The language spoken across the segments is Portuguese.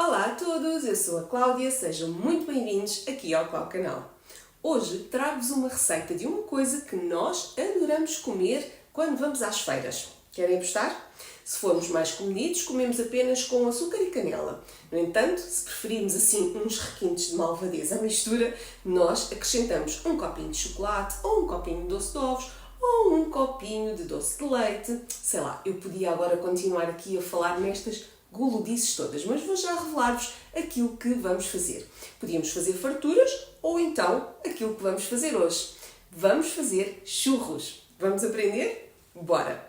Olá a todos, eu sou a Cláudia, sejam muito bem-vindos aqui ao Clau Canal. Hoje trago-vos uma receita de uma coisa que nós adoramos comer quando vamos às feiras. Querem apostar? Se formos mais comedidos, comemos apenas com açúcar e canela. No entanto, se preferirmos assim uns requintes de malvadeza à mistura, nós acrescentamos um copinho de chocolate, ou um copinho de doce de ovos, ou um copinho de doce de leite. Sei lá, eu podia agora continuar aqui a falar nestas gulodices todas, mas vou já revelar-vos aquilo que vamos fazer. Podíamos fazer farturas ou então aquilo que vamos fazer hoje. Vamos fazer churros. Vamos aprender? Bora!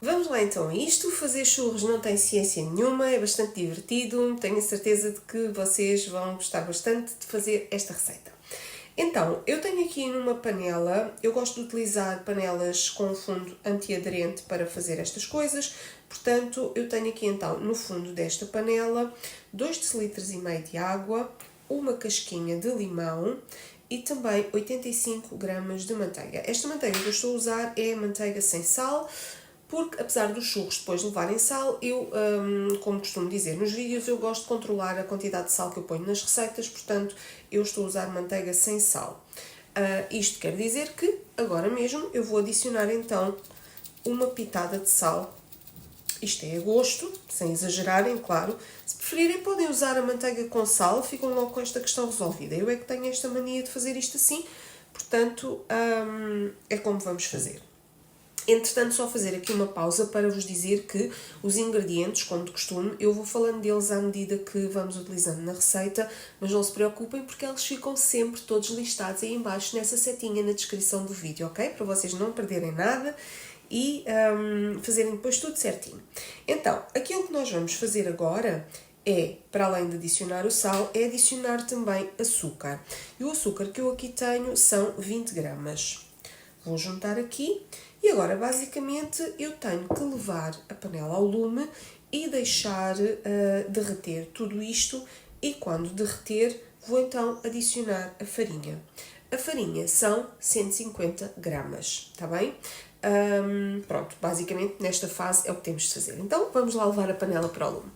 Vamos lá então a isto. Fazer churros não tem ciência nenhuma, é bastante divertido. Tenho a certeza de que vocês vão gostar bastante de fazer esta receita. Então, eu tenho aqui numa panela, eu gosto de utilizar panelas com fundo antiaderente para fazer estas coisas, portanto, eu tenho aqui então no fundo desta panela 2,5 dl de água, uma casquinha de limão e também 85 gramas de manteiga. Esta manteiga que eu estou a usar é manteiga sem sal, porque apesar dos churros depois levarem sal, eu, como costumo dizer nos vídeos, eu gosto de controlar a quantidade de sal que eu ponho nas receitas, portanto eu estou a usar manteiga sem sal. Isto quer dizer que agora mesmo eu vou adicionar então uma pitada de sal. Isto é a gosto, sem exagerarem, claro. Se preferirem podem usar a manteiga com sal, ficam logo com esta questão resolvida. Eu é que tenho esta mania de fazer isto assim, portanto é como vamos fazer. Entretanto, só fazer aqui uma pausa para vos dizer que os ingredientes, como de costume, eu vou falando deles à medida que vamos utilizando na receita, mas não se preocupem porque eles ficam sempre todos listados aí em baixo nessa setinha na descrição do vídeo, ok? Para vocês não perderem nada e fazerem depois tudo certinho. Então, aquilo que nós vamos fazer agora é, para além de adicionar o sal, é adicionar também açúcar. E o açúcar que eu aqui tenho são 20 gramas. Vou juntar aqui. E agora, basicamente, eu tenho que levar a panela ao lume e deixar derreter tudo isto e quando derreter vou então adicionar a farinha. A farinha são 150 gramas, está bem? Pronto, basicamente nesta fase é o que temos de fazer. Então, vamos lá levar a panela para o lume.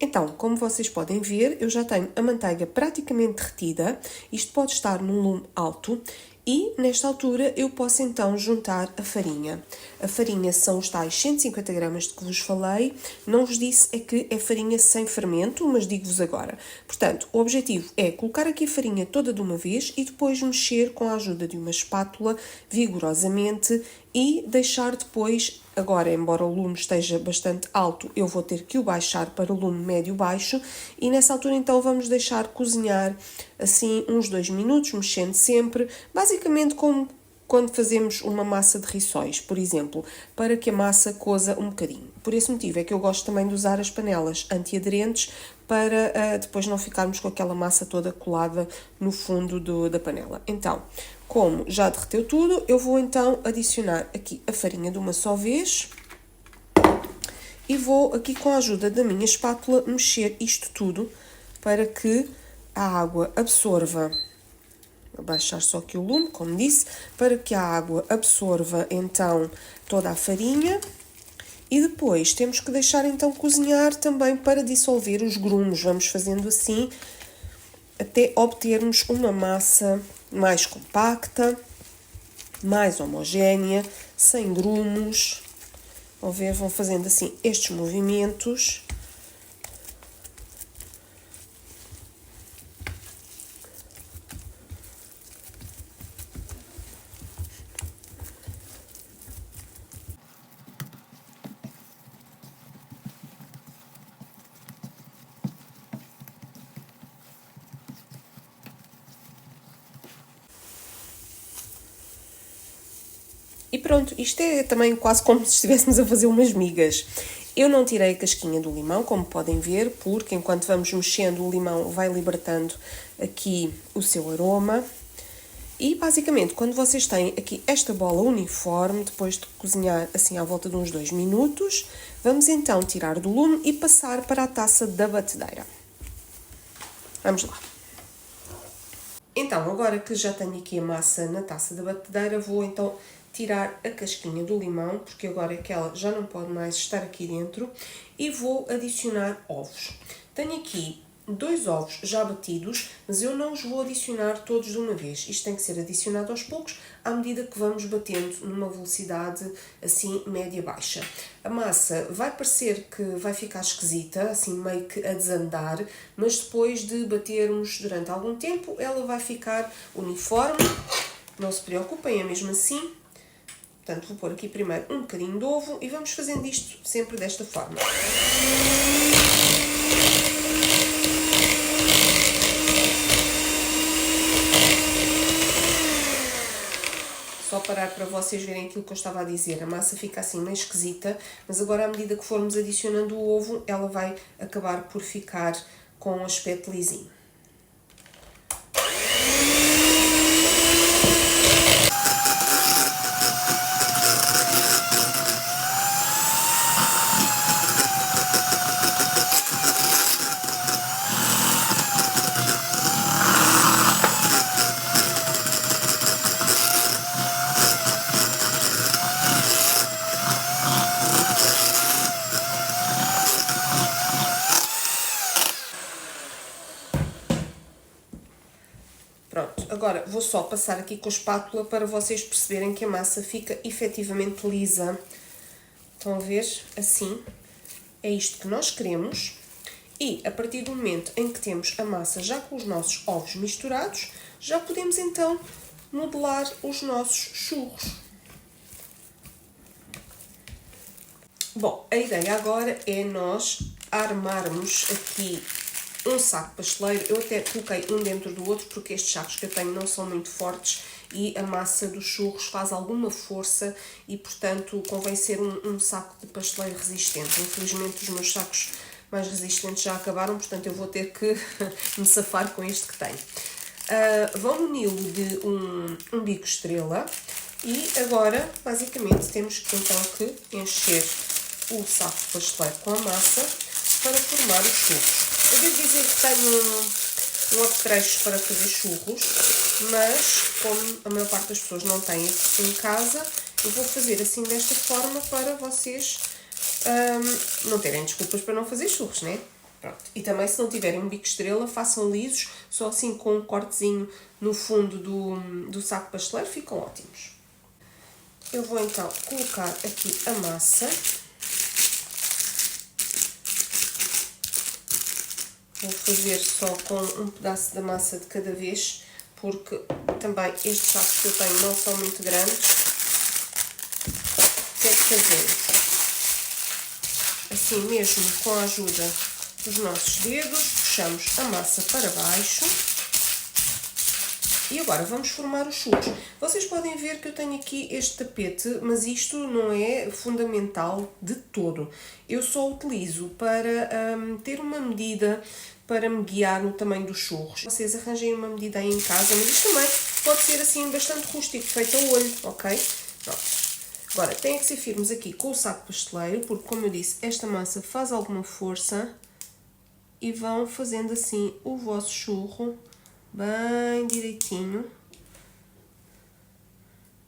Então, como vocês podem ver, eu já tenho a manteiga praticamente derretida. Isto pode estar num lume alto. E, nesta altura, eu posso então juntar a farinha. A farinha são os tais 150 gramas de que vos falei. Não vos disse é que é farinha sem fermento, mas digo-vos agora. Portanto, o objetivo é colocar aqui a farinha toda de uma vez e depois mexer com a ajuda de uma espátula vigorosamente e deixar depois, agora embora o lume esteja bastante alto, eu vou ter que o baixar para o lume médio-baixo e nessa altura então vamos deixar cozinhar assim uns 2 minutos, mexendo sempre, basicamente como quando fazemos uma massa de rissóis, por exemplo, para que a massa coza um bocadinho. Por esse motivo é que eu gosto também de usar as panelas antiaderentes para depois não ficarmos com aquela massa toda colada no fundo da panela. Então, como já derreteu tudo, eu vou então adicionar aqui a farinha de uma só vez e vou aqui com a ajuda da minha espátula mexer isto tudo para que a água absorva. Vou baixar só aqui o lume, como disse, para que a água absorva então toda a farinha. E depois temos que deixar então cozinhar também para dissolver os grumos. Vamos fazendo assim até obtermos uma massa mais compacta, mais homogénea, sem grumos. Vão ver, vão fazendo assim estes movimentos. E pronto, isto é também quase como se estivéssemos a fazer umas migas. Eu não tirei a casquinha do limão, como podem ver, porque enquanto vamos mexendo o limão vai libertando aqui o seu aroma. E basicamente, quando vocês têm aqui esta bola uniforme, depois de cozinhar assim à volta de uns 2 minutos, vamos então tirar do lume e passar para a taça da batedeira. Vamos lá. Então, agora que já tenho aqui a massa na taça da batedeira, vou então tirar a casquinha do limão, porque agora é que ela já não pode mais estar aqui dentro, e vou adicionar ovos. Tenho aqui 2 ovos já batidos, mas eu não os vou adicionar todos de uma vez. Isto tem que ser adicionado aos poucos, à medida que vamos batendo numa velocidade assim média-baixa. A massa vai parecer que vai ficar esquisita, assim meio que a desandar, mas depois de batermos durante algum tempo, ela vai ficar uniforme. Não se preocupem, é mesmo assim. Portanto, vou pôr aqui primeiro um bocadinho de ovo e vamos fazendo isto sempre desta forma. Só parar para vocês verem aquilo que eu estava a dizer. A massa fica assim meio esquisita, mas agora à medida que formos adicionando o ovo, ela vai acabar por ficar com um aspecto lisinho. Pronto, agora vou só passar aqui com a espátula para vocês perceberem que a massa fica efetivamente lisa. Estão a ver? Assim. É isto que nós queremos. E a partir do momento em que temos a massa já com os nossos ovos misturados, já podemos então modelar os nossos churros. Bom, a ideia agora é nós armarmos aqui um saco pasteleiro. Eu até coloquei um dentro do outro porque estes sacos que eu tenho não são muito fortes e a massa dos churros faz alguma força e, portanto, convém ser um saco de pasteleiro resistente. Infelizmente, os meus sacos mais resistentes já acabaram, portanto, eu vou ter que me safar com este que tenho. Vão muni-lo de um bico estrela e agora, basicamente, temos então que encher o saco de pasteleiro com a massa para formar os churros. Eu devo dizer que tenho um apetrecho para fazer churros, mas como a maior parte das pessoas não tem em casa, eu vou fazer assim desta forma para vocês não terem desculpas para não fazer churros, né? Pronto. E também, se não tiverem um bico estrela, façam lisos, só assim com um cortezinho no fundo do saco pasteleiro, ficam ótimos. Eu vou então colocar aqui a massa. Vou fazer só com um pedaço da massa de cada vez, porque também estes sacos que eu tenho não são muito grandes. O que é que fazemos? Assim mesmo, com a ajuda dos nossos dedos, puxamos a massa para baixo. E agora vamos formar os churros. Vocês podem ver que eu tenho aqui este tapete, mas isto não é fundamental de todo. Eu só utilizo para ter uma medida para me guiar no tamanho dos churros. Vocês arranjem uma medida aí em casa, mas isto também pode ser assim bastante rústico, feito a olho, ok? Pronto. Agora, tem que ser firmes aqui com o saco pasteleiro, porque, como eu disse, esta massa faz alguma força e vão fazendo assim o vosso churro bem direitinho.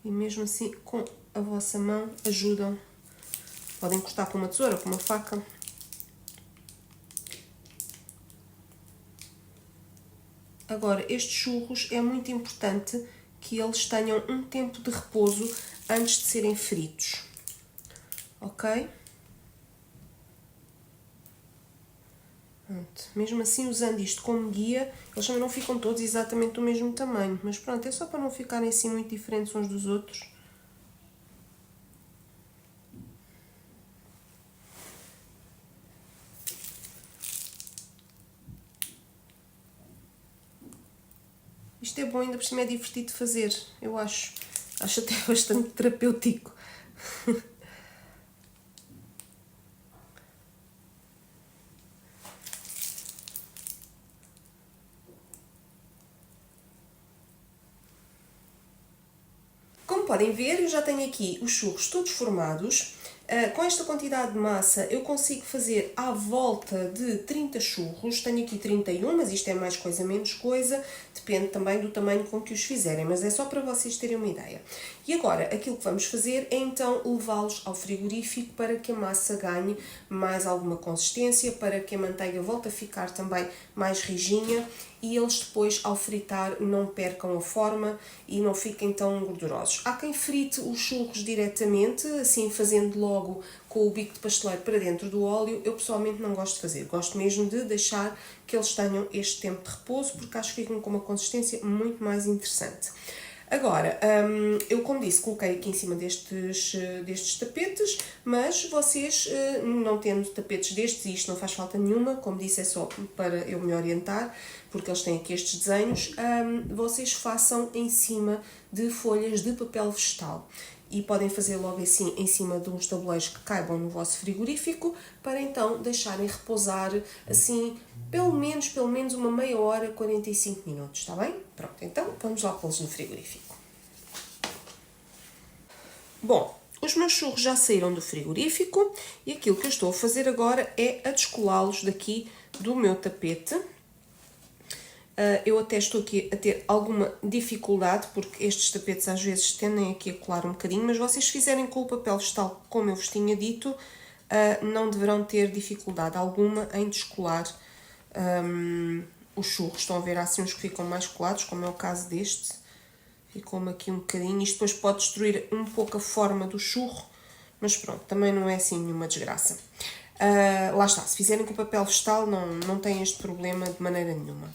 E mesmo assim, com a vossa mão, ajudam. Podem cortar com uma tesoura, com uma faca. Agora, estes churros é muito importante que eles tenham um tempo de repouso antes de serem fritos. Ok? Pronto. Mesmo assim, usando isto como guia, eles também não ficam todos exatamente do mesmo tamanho. Mas pronto, é só para não ficarem assim muito diferentes uns dos outros. Isto é bom, ainda por cima é divertido de fazer, eu acho. Acho até bastante terapêutico. Como podem ver, eu já tenho aqui os churros todos formados. Com esta quantidade de massa eu consigo fazer à volta de 30 churros. Tenho aqui 31, mas isto é mais coisa, menos coisa. Depende também do tamanho com que os fizerem, mas é só para vocês terem uma ideia. E agora, aquilo que vamos fazer é então levá-los ao frigorífico para que a massa ganhe mais alguma consistência, para que a manteiga volte a ficar também mais rijinha e eles depois, ao fritar, não percam a forma e não fiquem tão gordurosos. Há quem frite os churros diretamente, assim fazendo logo com o bico de pasteleiro para dentro do óleo. Eu pessoalmente não gosto de fazer, gosto mesmo de deixar que eles tenham este tempo de repouso, porque acho que ficam com uma consistência muito mais interessante. Agora, eu como disse, coloquei aqui em cima destes tapetes, mas vocês, não tendo tapetes destes, e isto não faz falta nenhuma, como disse, é só para eu me orientar, porque eles têm aqui estes desenhos, vocês façam em cima de folhas de papel vegetal. E podem fazer logo assim em cima de uns tabuleiros que caibam no vosso frigorífico, para então deixarem repousar assim pelo menos uma meia hora, 45 minutos, está bem? Pronto, então vamos lá pô-los no frigorífico. Bom, os meus churros já saíram do frigorífico e aquilo que eu estou a fazer agora é a descolá-los daqui do meu tapete. Eu até estou aqui a ter alguma dificuldade, porque estes tapetes às vezes tendem aqui a colar um bocadinho, mas vocês fizerem com o papel vegetal, como eu vos tinha dito, não deverão ter dificuldade alguma em descolar os churros. Estão a ver assim uns que ficam mais colados, como é o caso deste. Ficou-me aqui um bocadinho. Isto depois pode destruir um pouco a forma do churro, mas pronto, também não é assim nenhuma desgraça. Lá está, se fizerem com papel vegetal não têm este problema de maneira nenhuma.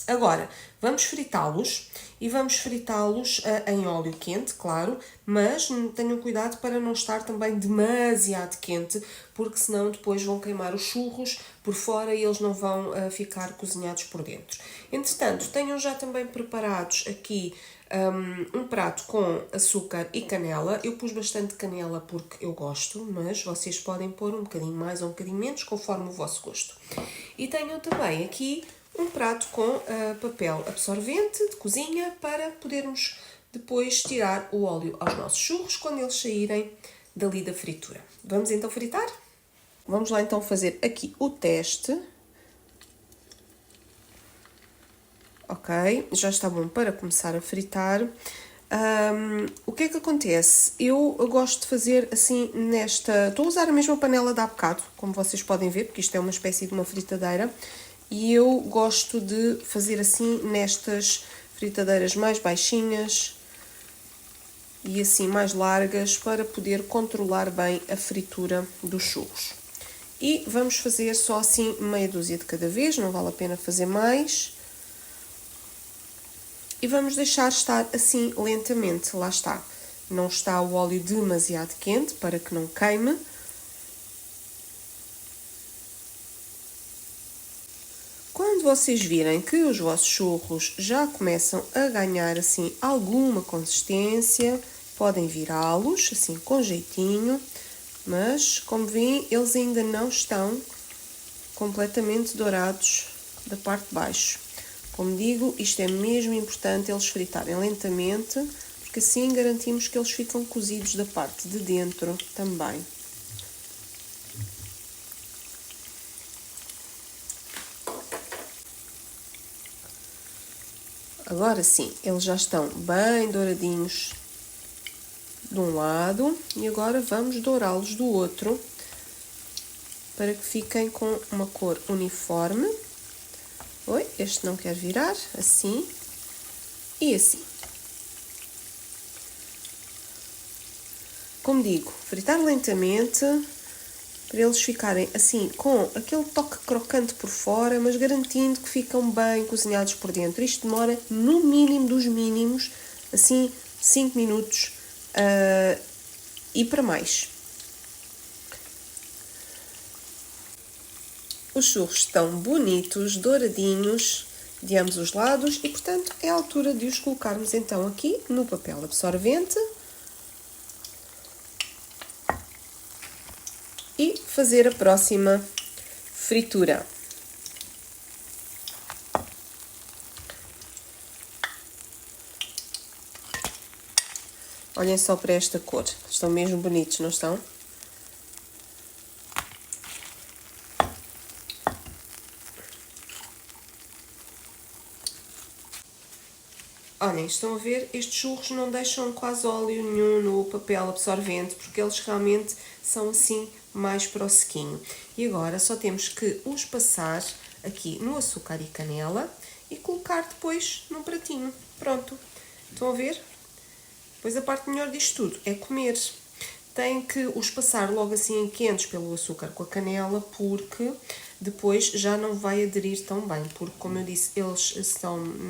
Agora, vamos fritá-los e vamos fritá-los em óleo quente, claro, mas tenham cuidado para não estar também demasiado quente, porque senão depois vão queimar os churros por fora e eles não vão ficar cozinhados por dentro. Entretanto, tenham já também preparados aqui um prato com açúcar e canela. Eu pus bastante canela porque eu gosto, mas vocês podem pôr um bocadinho mais ou um bocadinho menos, conforme o vosso gosto. E tenham também aqui um prato com papel absorvente de cozinha para podermos depois tirar o óleo aos nossos churros quando eles saírem dali da fritura. Vamos então fritar? Vamos lá então fazer aqui o teste. Ok, já está bom para começar a fritar. O que é que acontece? Eu gosto de fazer assim nesta... Estou a usar a mesma panela de há bocado, como vocês podem ver, porque isto é uma espécie de uma fritadeira. E eu gosto de fazer assim nestas fritadeiras mais baixinhas e assim mais largas para poder controlar bem a fritura dos churros. E vamos fazer só assim meia dúzia de cada vez, não vale a pena fazer mais. E vamos deixar estar assim lentamente, lá está. Não está o óleo demasiado quente para que não queime. Quando vocês virem que os vossos churros já começam a ganhar assim alguma consistência, podem virá-los assim com jeitinho, mas como veem eles ainda não estão completamente dourados da parte de baixo. Como digo, isto é mesmo importante eles fritarem lentamente, porque assim garantimos que eles ficam cozidos da parte de dentro também. Agora sim, eles já estão bem douradinhos de um lado e agora vamos dourá-los do outro para que fiquem com uma cor uniforme. Oi, este não quer virar, assim e assim. Como digo, fritar lentamente para eles ficarem assim com aquele toque crocante por fora, mas garantindo que ficam bem cozinhados por dentro. Isto demora no mínimo dos mínimos, assim 5 minutos e para mais. Os churros estão bonitos, douradinhos de ambos os lados e, portanto, é a altura de os colocarmos então aqui no papel absorvente e fazer a próxima fritura. Olhem só para esta cor. Estão mesmo bonitos, não estão? Olhem, estão a ver? Estes churros não deixam quase óleo nenhum no papel absorvente, porque eles realmente são assim mais para o sequinho. E agora só temos que os passar aqui no açúcar e canela e colocar depois num pratinho. Pronto. Estão a ver? Depois a parte melhor disto tudo é comer. Tem que os passar logo assim em quentes pelo açúcar com a canela, porque depois já não vai aderir tão bem. Porque, como eu disse, eles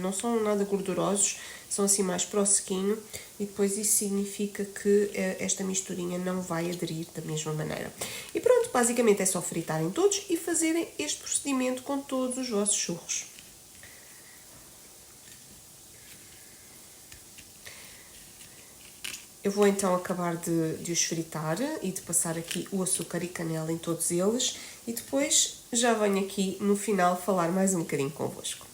não são nada gordurosos, são assim mais para o sequinho, e depois isso significa que esta misturinha não vai aderir da mesma maneira. E pronto, basicamente é só fritarem todos e fazerem este procedimento com todos os vossos churros. Eu vou então acabar de os fritar e de passar aqui o açúcar e canela em todos eles e depois já venho aqui no final falar mais um bocadinho convosco.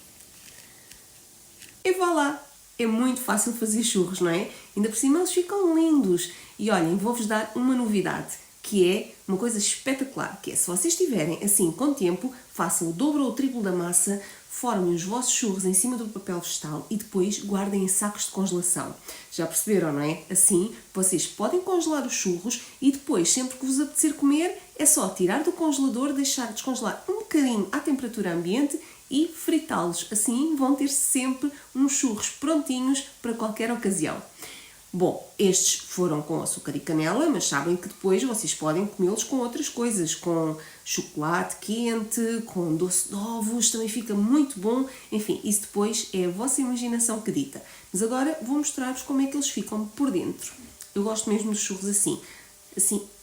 E vá lá! É muito fácil fazer churros, não é? Ainda por cima eles ficam lindos. E olhem, vou-vos dar uma novidade, que é uma coisa espetacular, que é se vocês tiverem assim com tempo, façam o dobro ou o triplo da massa, formem os vossos churros em cima do papel vegetal e depois guardem em sacos de congelação. Já perceberam, não é? Assim, vocês podem congelar os churros e depois, sempre que vos apetecer comer, é só tirar do congelador, deixar descongelar um bocadinho à temperatura ambiente e fritá-los. Assim vão ter sempre uns churros prontinhos para qualquer ocasião. Bom, estes foram com açúcar e canela, mas sabem que depois vocês podem comê-los com outras coisas, com chocolate quente, com doce de ovos, também fica muito bom. Enfim, isso depois é a vossa imaginação que dita. Mas agora vou mostrar-vos como é que eles ficam por dentro. Eu gosto mesmo dos churros assim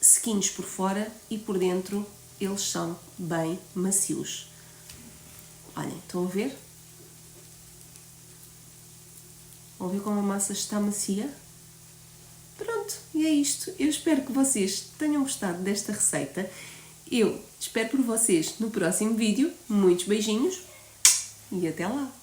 sequinhos por fora e por dentro eles são bem macios. Olhem, estão a ver? Vão ver como a massa está macia? Pronto, e é isto. Eu espero que vocês tenham gostado desta receita. Eu espero por vocês no próximo vídeo. Muitos beijinhos e até lá!